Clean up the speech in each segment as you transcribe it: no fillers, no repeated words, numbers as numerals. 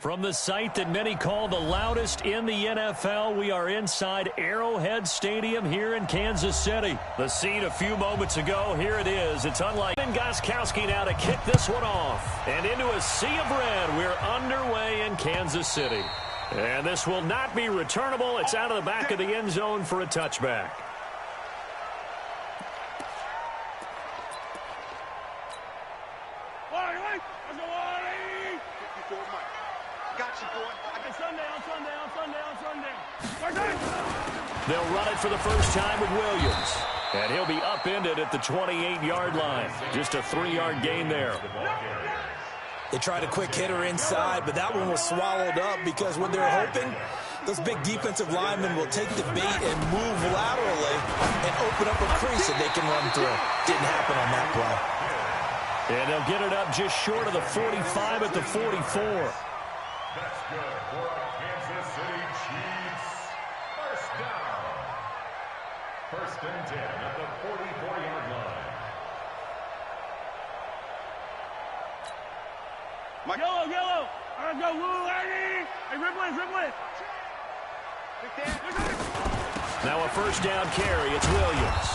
From the site that many call the loudest in the NFL, we are inside Arrowhead Stadium here in Kansas City. The scene a few moments ago, here it is. It's unlike Gostkowski now to kick this one off. And into a sea of red, we're underway in Kansas City. And this will not be returnable. It's out of the back of the end zone for a touchback. They'll run it for the first time with Williams. And he'll be upended at the 28-yard line. Just a 3-yard gain there. They tried a quick hitter inside, but that one was swallowed up because what they're hoping, those big defensive linemen will take the bait and move laterally and open up a crease that they can run through. Didn't happen on that play. And they'll get it up just short of the 45 at the 44. That's good for our Kansas City Chiefs. First down. First and 10 at the 44-yard line. Yellow. All right, go, Lou, Eddie. Hey, dribble it. Now a first down carry. It's Williams.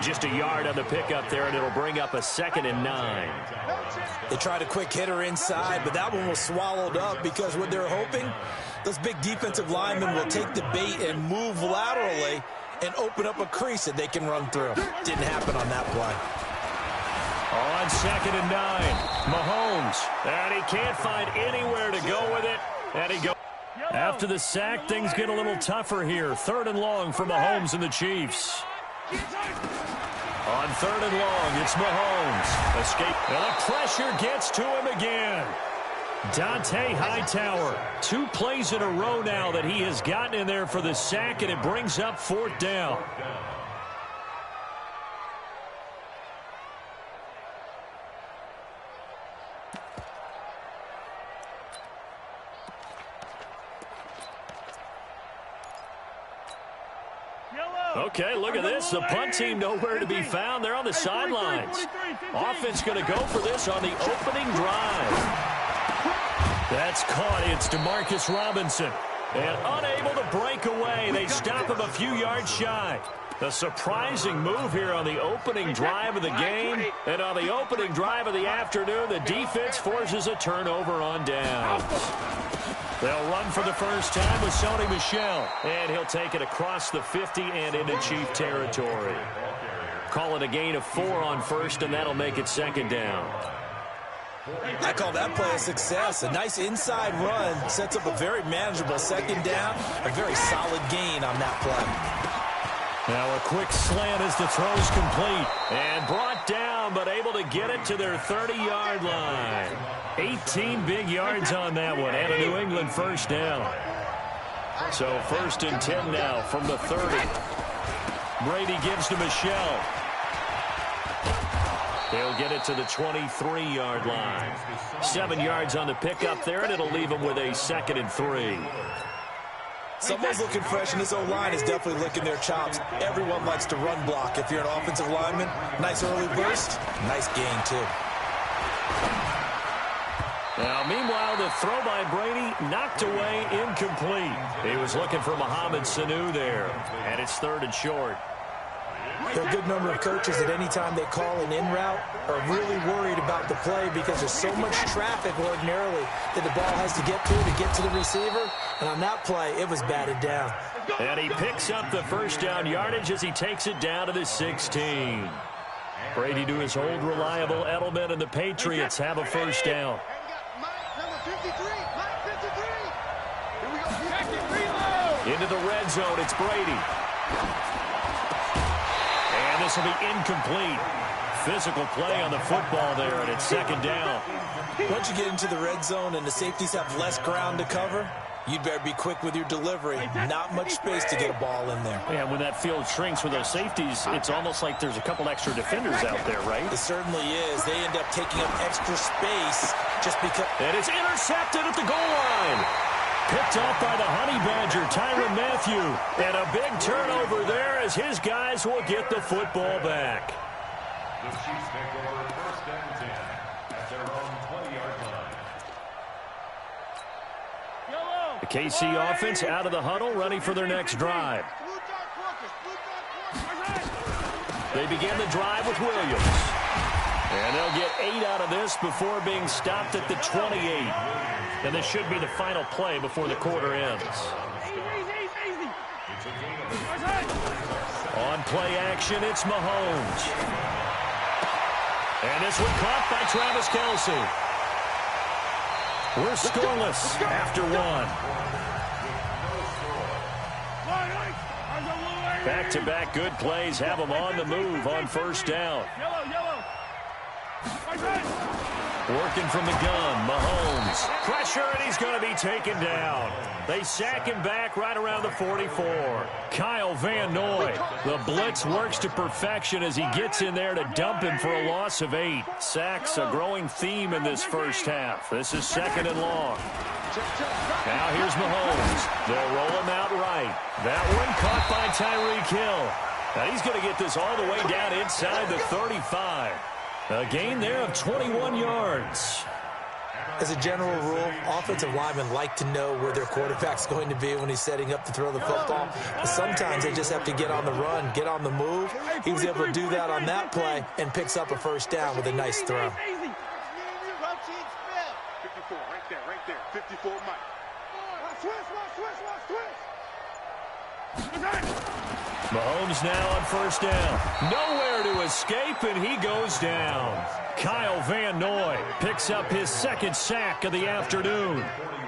Just a yard on the pickup there, and it'll bring up a 2nd and 9. They tried a quick hitter inside, but that one was swallowed up because what they're hoping, those big defensive linemen will take the bait and move laterally and open up a crease that they can run through. Didn't happen on that play. On 2nd and 9, Mahomes, and he can't find anywhere to go with it, and he goes. After the sack, things get a little tougher here. 3rd and long for Mahomes and the Chiefs. On 3rd and long, it's Mahomes. Escape. And the pressure gets to him again. Dante Hightower. 2 plays in a row now that he has gotten in there for the sack, and it brings up 4th down. Okay, look at this. The punt team nowhere to be found. They're on the sidelines. Offense going to go for this on the opening drive. That's caught. It's DeMarcus Robinson. And unable to break away. They stop him a few yards shy. A surprising move here on the opening drive of the game. And on the opening drive of the afternoon, the defense forces a turnover on downs. They'll run for the first time with Sony Michel. And he'll take it across the 50 and into Chief territory. Call it a gain of 4 on first, and that'll make it 2nd down. I call that play a success. A nice inside run sets up a very manageable 2nd down. A very solid gain on that play. Now a quick slant as the throw's complete. And brought down, but able to get it to their 30-yard line. 18 big yards on that one, and a New England first down. So 1st and 10 now from the 30. Brady gives to Michel. They'll get it to the 23-yard line. 7 yards on the pickup there, and it'll leave them with a 2nd and 3. Someone's looking fresh, and this O-line is definitely licking their chops. Everyone likes to run block. If you're an offensive lineman, nice early burst, nice gain, too. Now, meanwhile, the throw by Brady knocked away, incomplete. He was looking for Mohamed Sanu there, and it's 3rd and short. There are a good number of coaches that any time they call an in route are really worried about the play because there's so much traffic ordinarily that the ball has to get to the receiver. And on that play, it was batted down. And he picks up the first down yardage as he takes it down to the 16. Brady to his old reliable Edelman, and the Patriots have a first down. Into the red zone, it's Brady. And this will be incomplete. Physical play on the football there, and it's 2nd down. Once you get into the red zone and the safeties have less ground to cover, you'd better be quick with your delivery. Not much space to get a ball in there. Yeah, when that field shrinks with those safeties, it's almost like there's a couple extra defenders out there, right? It certainly is. They end up taking up extra space just because. And it's intercepted at the goal line. Picked off by the Honey Badger, Tyrann Mathieu. And a big turnover there as his guys will get the football back. The Chiefs take over 1st and 10 at their own 20-yard line. KC offense out of the huddle, ready for their next drive. They begin the drive with Williams. And they'll get 8 out of this before being stopped at the 28. And this should be the final play before the quarter ends. On play action, it's Mahomes. And this one caught by Travis Kelce. We're scoreless after one. Back-to-back good plays have them on the move on first down. Working from the gun, Mahomes. Pressure, and he's going to be taken down. They sack him back right around the 44. Kyle Van Noy. The blitz works to perfection as he gets in there to dump him for a loss of 8. Sacks a growing theme in this first half. This is 2nd and long. Now here's Mahomes. They'll roll him out right. That one caught by Tyreek Hill. Now he's going to get this all the way down inside the 35. A gain there of 21 yards. As a general rule, offensive linemen like to know where their quarterback's going to be when he's setting up to throw the football. But sometimes they just have to get on the run, get on the move. He was able to do that on that play and picks up a first down with a nice throw. 54, right there. 54, Mike. Mahomes now on first down. Nowhere to escape, and he goes down. Kyle Van Noy picks up his 2nd sack of the afternoon.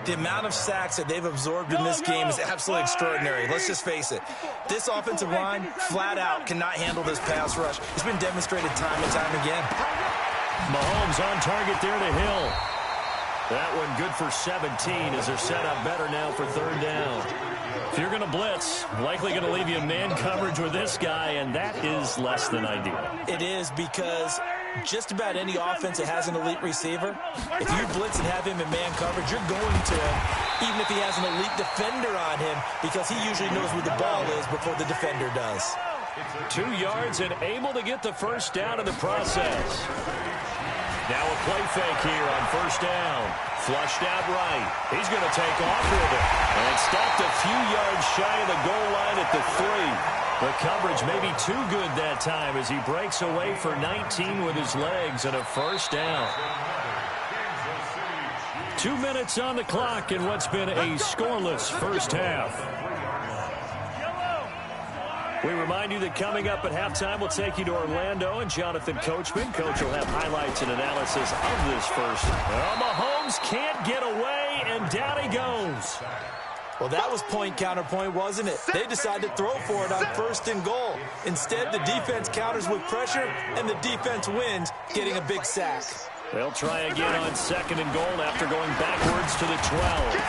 The amount of sacks that they've absorbed in this game is absolutely extraordinary. Let's just face it. This offensive line, flat out, cannot handle this pass rush. It's been demonstrated time and time again. Mahomes on target there to Hill. That one good for 17 as they're set up better now for 3rd down. If you're going to blitz, likely going to leave you in man coverage with this guy, and that is less than ideal. It is, because just about any offense that has an elite receiver, if you blitz and have him in man coverage, you're going to him, even if he has an elite defender on him, because he usually knows where the ball is before the defender does. 2 yards and able to get the first down in the process. Now a play fake here on first down. Flushed out right. He's going to take off with it. And stopped a few yards shy of the goal line at the 3. The coverage may be too good that time as he breaks away for 19 with his legs and a first down. 2 minutes on the clock in what's been a scoreless first half. We remind you that coming up at halftime, we'll take you to Orlando and Jonathan Coachman. Coach will have highlights and analysis of this first. Well, Mahomes can't get away, and down he goes. Well, that was point counterpoint, wasn't it? They decided to throw for it on 1st and goal. Instead, the defense counters with pressure, and the defense wins, getting a big sack. They'll try again on 2nd and goal after going backwards to the 12.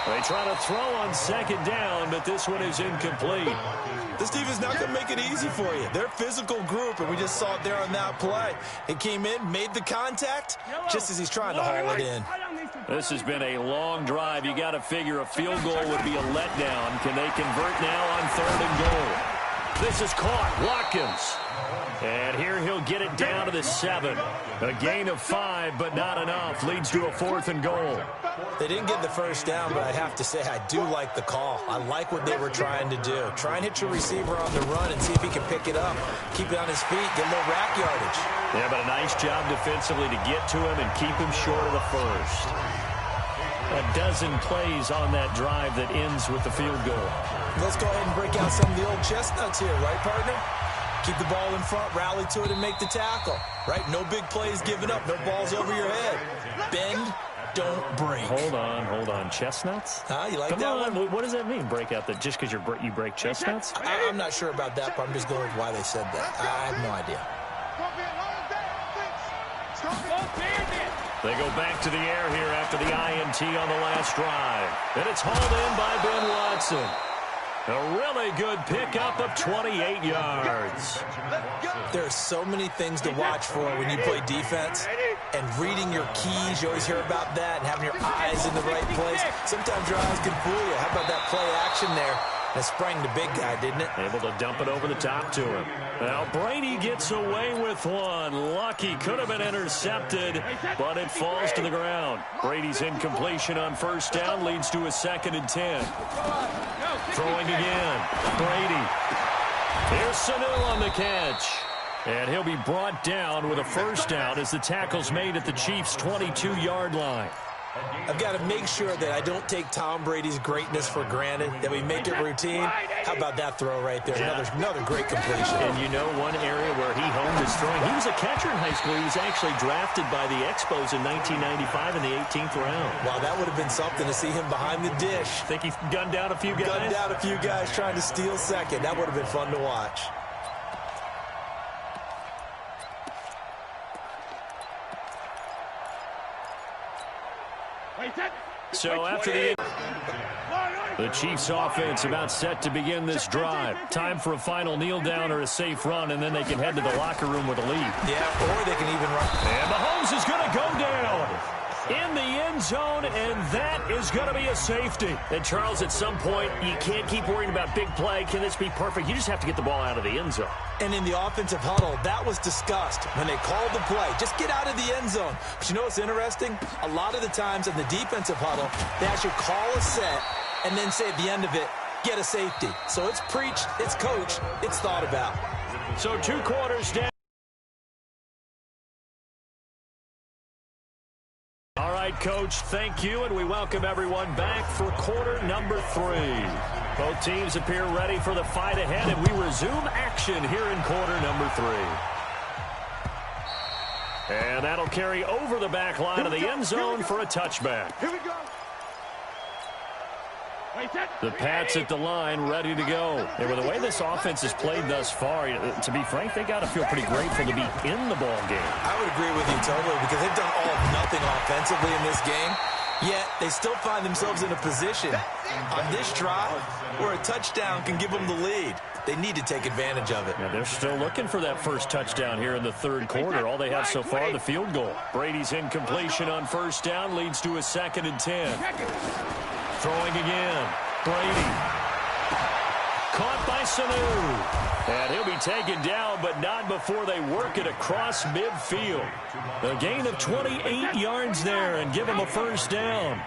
They try to throw on 2nd down, but this one is incomplete. This defense not going to make it easy for you. They're a physical group, and we just saw it there on that play. It came in, made the contact, just as he's trying to haul it in. This has been a long drive. You got to figure a field goal would be a letdown. Can they convert now on 3rd and goal? This is caught. Watkins. And here he'll get it down to the 7. A gain of 5, but not enough. Leads to a 4th and goal. They didn't get the first down, but I have to say I do like the call. I like what they were trying to do. Try and hit your receiver on the run and see if he can pick it up. Keep it on his feet, get a little rack yardage. Yeah, but a nice job defensively to get to him and keep him short of the first. A dozen plays on that drive that ends with the field goal. Let's go ahead and break out some of the old chestnuts here, right, partner? Keep the ball in front, rally to it, and make the tackle. Right? No big plays given up, no balls over your head. Bend, don't break. Hold on. Chestnuts? You like Come that on. one? What does that mean, break out? Just because you break chestnuts? I'm not sure about that, but I'm just going with why they said that. I have no idea. They go back to the air here after the INT on the last drive. And it's hauled in by Ben Watson. A really good pickup of 28 yards. There are so many things to watch for when you play defense. And reading your keys, you always hear about that, and having your eyes in the right place. Sometimes your eyes can fool you. How about that play action there? That sprang the big guy, didn't it? Able to dump it over the top to him. Now Brady gets away with one. Lucky, could have been intercepted, but it falls to the ground. Brady's incompletion on first down leads to a 2nd and 10. Throwing again. Brady. Here's Sanu on the catch. And he'll be brought down with a first down as the tackle's made at the Chiefs' 22-yard line. I've got to make sure that I don't take Tom Brady's greatness for granted, that we make it routine. How about that throw right there? Yeah. Another great completion. And you know one area where he honed his throwing. He was a catcher in high school. He was actually drafted by the Expos in 1995 in the 18th round. Wow, that would have been something to see him behind the dish. Think he gunned down a few guys? Gunned down a few guys trying to steal second. That would have been fun to watch. So after the Chiefs offense about set to begin this drive. Time for a final kneel down or a safe run, and then they can head to the locker room with a lead. Yeah, or they can even run. And Mahomes is going to go down in the end zone, and that is going to be a safety. And Charles, at some point, you can't keep worrying about big play. Can this be perfect? You just have to get the ball out of the end zone. And in the offensive huddle, that was discussed when they called the play. Just get out of the end zone. But you know what's interesting? A lot of the times in the defensive huddle, they actually call a set and then say at the end of it, get a safety. So it's preached, it's coached, it's thought about. So 2 quarters down. All right, Coach, thank you, and we welcome everyone back for quarter number 3. Both teams appear ready for the fight ahead, and we resume action here in quarter number 3. And that'll carry over the back line of the end zone for a touchback. Here we go. The Pats at the line, ready to go. And with the way this offense has played thus far, to be frank, they got to feel pretty grateful to be in the ball game. I would agree with you totally, because they've done all of nothing offensively in this game, yet they still find themselves in a position on this drive where a touchdown can give them the lead. They need to take advantage of it. Yeah, they're still looking for that first touchdown here in the third quarter. All they have so far, the field goal. Brady's incompletion on first down leads to a 2nd and 10. Throwing again. Brady. Caught by Sanu. And he'll be taken down, but not before they work it across midfield. A gain of 28 yards there and give him a first down.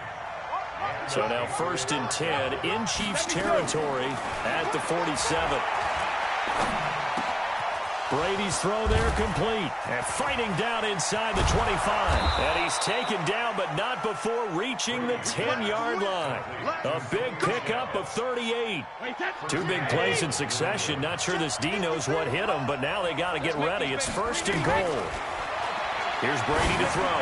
So now 1st and 10 in Chiefs territory at the 47. Brady's throw there complete. And fighting down inside the 25. And he's taken down, but not before reaching the 10-yard line. A big pickup of 38. 2 big plays in succession. Not sure this D knows what hit him, but now they got to get ready. It's 1st and goal. Here's Brady to throw.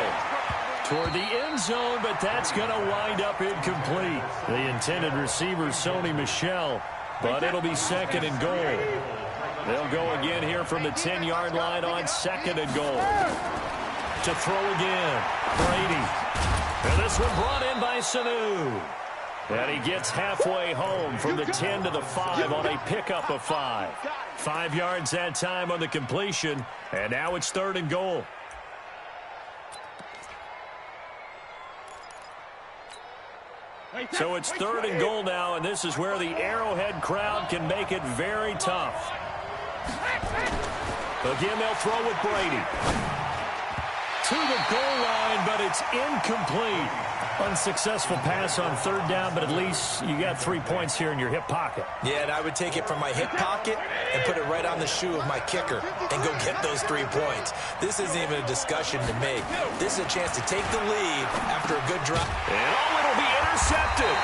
Toward the end zone, but that's going to wind up incomplete. The intended receiver, Sony Michel, but it'll be 2nd and goal. They'll go again here from the 10-yard line on 2nd and goal. To throw again, Brady. And this one brought in by Sanu. And he gets halfway home from the 10 to the 5 on a pickup of 5. 5 yards that time on the completion, and now it's 3rd and goal. So it's 3rd and goal now, and this is where the Arrowhead crowd can make it very tough. Again, they'll throw with Brady. To the goal line, but it's incomplete. Unsuccessful pass on 3rd down, but at least you got 3 points here in your hip pocket. Yeah, and I would take it from my hip pocket and put it right on the shoe of my kicker and go get those 3 points. This isn't even a discussion to make. This is a chance to take the lead after a good drive. And it'll be intercepted.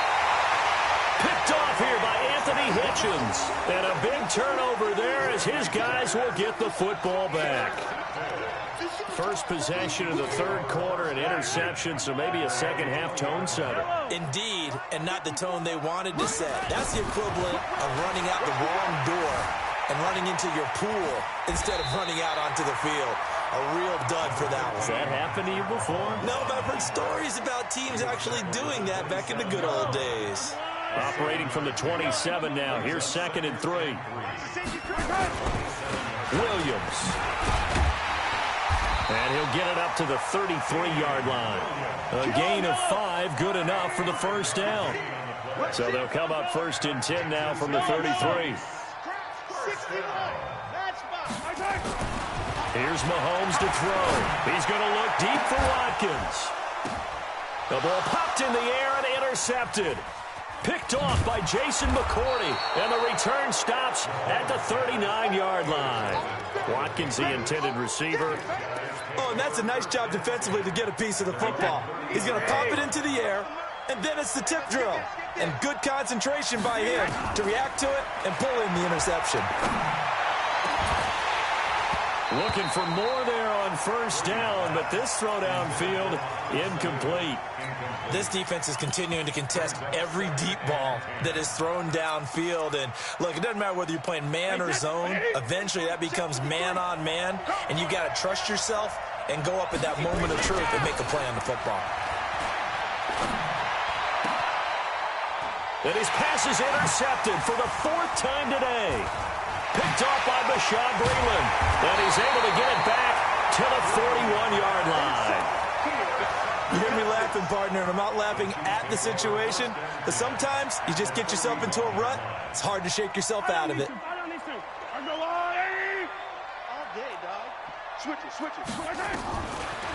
Picked off here by Anthony Hitchens. And a big turnover there as his guys will get the football back. First possession of the 3rd quarter, an interception, so maybe a second-half tone setter. Indeed, and not the tone they wanted to set. That's the equivalent of running out the wrong door and running into your pool instead of running out onto the field. A real dud for that one. Has that happened to you before? No, but I've heard stories about teams actually doing that back in the good old days. Operating from the 27 now. Here's 2nd and 3. Williams. And he'll get it up to the 33-yard line. A gain of 5, good enough for the first down. So they'll come up 1st and 10 now from the 33. Here's Mahomes to throw. He's going to look deep for Watkins. The ball popped in the air and intercepted. Picked off by Jason McCourty, and the return stops at the 39-yard line. Watkins, the intended receiver. Oh, and that's a nice job defensively to get a piece of the football. He's going to pop it into the air, and then it's the tip drill. And good concentration by him to react to it and pull in the interception. Looking for more there on 1st down, but this throw downfield incomplete. This defense is continuing to contest every deep ball that is thrown downfield. And look, it doesn't matter whether you're playing man or zone. Eventually that becomes man on man, and you've got to trust yourself and go up at that moment of truth and make a play on the football. And his pass is intercepted for the 4th time today. Picked off by Bashaud Breeland. And he's able to get it back to the 41-yard line. You hear me laughing, partner, and I'm not laughing at the situation, but sometimes you just get yourself into a rut. It's hard to shake yourself out of it.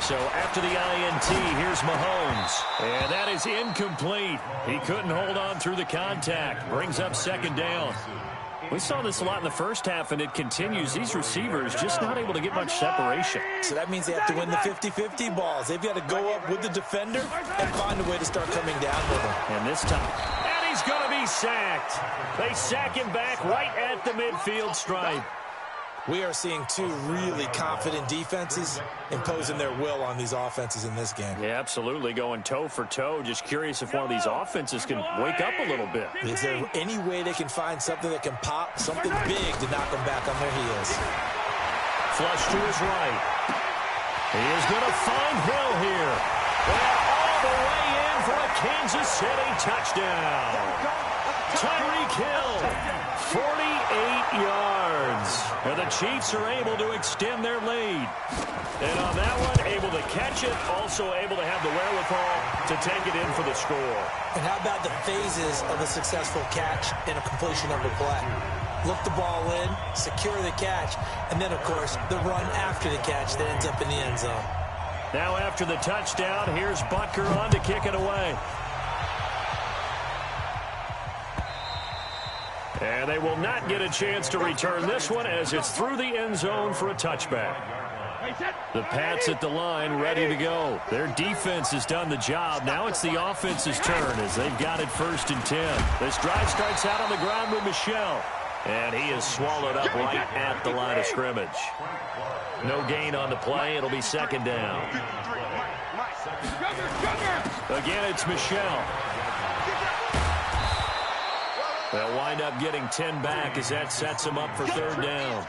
So after the INT, here's Mahomes. And that is incomplete. He couldn't hold on through the contact. Brings up 2nd down. We saw this a lot in the first half, and it continues. These receivers just not able to get much separation. So that means they have to win the 50-50 balls. They've got to go up with the defender and find a way to start coming down with him. And this time, and he's going to be sacked. They sack him back right at the midfield stripe. We are seeing two really confident defenses imposing their will on these offenses in this game. Yeah, absolutely, going toe for toe. Just curious if one of these offenses can wake up a little bit. Is there any way they can find something that can pop, something big to knock them back on their heels? Flush to his right. He is going to find Hill here. And all the way in for a Kansas City touchdown. Tyreek Hill, 48 yards. And the Chiefs are able to extend their lead. And on that one, able to catch it, also able to have the wherewithal to take it in for the score. And how about the phases of a successful catch and a completion of a play? Look the ball in, secure the catch, and then, of course, the run after the catch that ends up in the end zone. Now after the touchdown, here's Butker on to kick it away. And they will not get a chance to return this one as it's through the end zone for a touchback. The Pats at the line ready to go. Their defense has done the job. Now it's the offense's turn as they've got it 1st and 10. This drive starts out on the ground with Michel. And he is swallowed up right at the line of scrimmage. No gain on the play. It'll be 2nd down. Again, it's Michel. They'll wind up getting 10 back as that sets them up for 3rd down.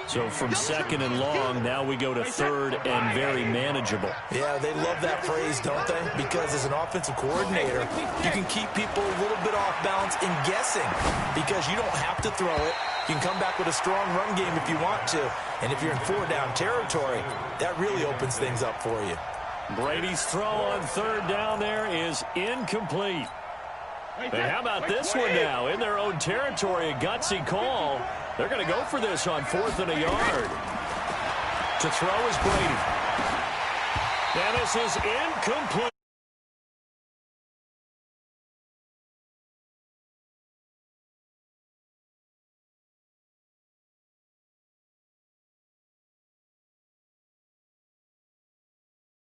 So from 2nd and long, now we go to 3rd and very manageable. Yeah, they love that phrase, don't they? Because as an offensive coordinator, you can keep people a little bit off balance in guessing because you don't have to throw it. You can come back with a strong run game if you want to. And if you're in 4-down territory, that really opens things up for you. Brady's throw on 3rd down there is incomplete. And how about this one now? In their own territory, a gutsy call. They're going to go for this on 4th and a yard. To throw is Brady. And this is incomplete.